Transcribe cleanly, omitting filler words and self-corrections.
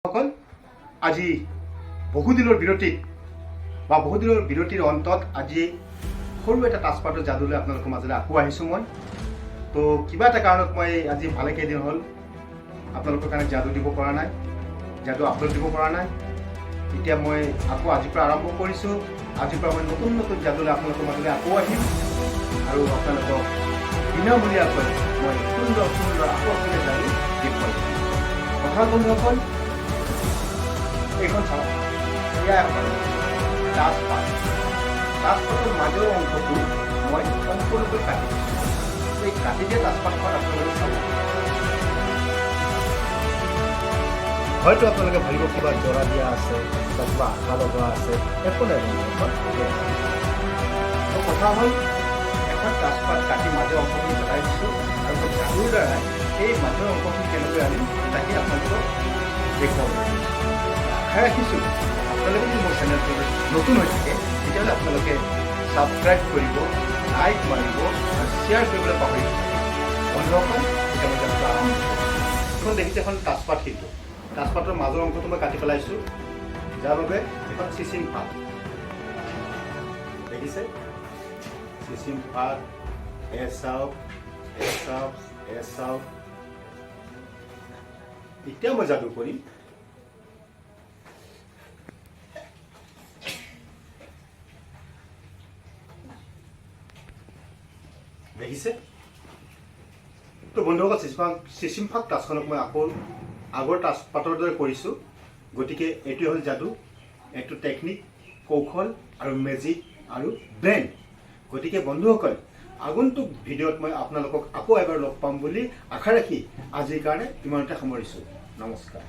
সকল আজি বহুদিনৰ বিৰতিৰ অন্তত আজি সৰু এটা তাছপাতৰ যাদুলৈ আপোনালোকৰ মাজলৈ আকৌ আহিছোঁ মই। তো কিবা এটা কাৰণত মই আজি ভালে কেইদিন হ'ল আপোনালোকৰ কাৰণে যাদু দিব পৰা নাই, যাদু আপলোড দিব পৰা নাই। এতিয়া মই আকৌ আজিৰ পৰা আৰম্ভ কৰিছোঁ। আজিৰ পৰা মই নতুন যাদুলৈ আপোনালোকৰ মাজলৈ আকৌ আহিম আৰু আপোনালোকক বিনামূলীয়াকৈ মই সুন্দৰ আকৌ যাদু দেখুৱাই দিম। কথা বন্ধুসকল, এইখন চাওক, এয়া এখন তাছপাতৰ মাজৰ অংশটো মই সম্পূৰ্ণকৈ কাটি দিছোঁ। এই কাটি দিয়া তাছপাতখন আপোনালোকে চাব। হয়তো আপোনালোকে ভাবিব কিবা জৰা দিয়া আছে বা কিবা আঠা লগোৱা আছে, একো নাই। কথা হ'ল, এখন তাছপাত কাটি মাজৰ অংশখিনি জ্বলাই দিছোঁ আৰু মই যাদুৰ দ্বাৰাই সেই মাজৰ অংশখিনি কেনেকৈ আনিম তাকে আপোনালোকক দেখুৱাব। আশা ৰাখিছোঁ আপোনালোকে যদি মোৰ চেনেলটো নতুন হৈ থাকে তেতিয়াহ'লে আপোনালোকে ছাবস্ক্ৰাইব কৰিব, লাইক মাৰিব আৰু শ্বেয়াৰ কৰিবলৈ পাহৰিব। বন্ধুসকল, এতিয়া মই যাত্ৰা আৰম্ভ কৰিছোঁ। এখন দেখিছে, এখন তাছপাত শিল্প। তাছপাতৰ মাজৰ অংশটো মই কাটি পেলাইছোঁ, যাৰ বাবে এখন চিচিম পাত দেখিছে। চিচিম পাত চাওক। এতিয়া মই যাদু কৰিম। দেখিছে তো বন্ধুসকল, চিচিম পাত তাছখনক মই আকৌ আগৰ তাছপাতৰ দৰে কৰিছোঁ। গতিকে এইটোৱে হ'ল যাদু, এইটো টেকনিক, কৌশল আৰু মেজিক আৰু ব্ৰেইন। গতিকে বন্ধুসকল, আগন্তুক ভিডিঅ'ত মই আপোনালোকক আকৌ এবাৰ লগ পাম বুলি আশা ৰাখি আজিৰ কাৰণে ইমানতে সামৰিছোঁ। নমস্কাৰ।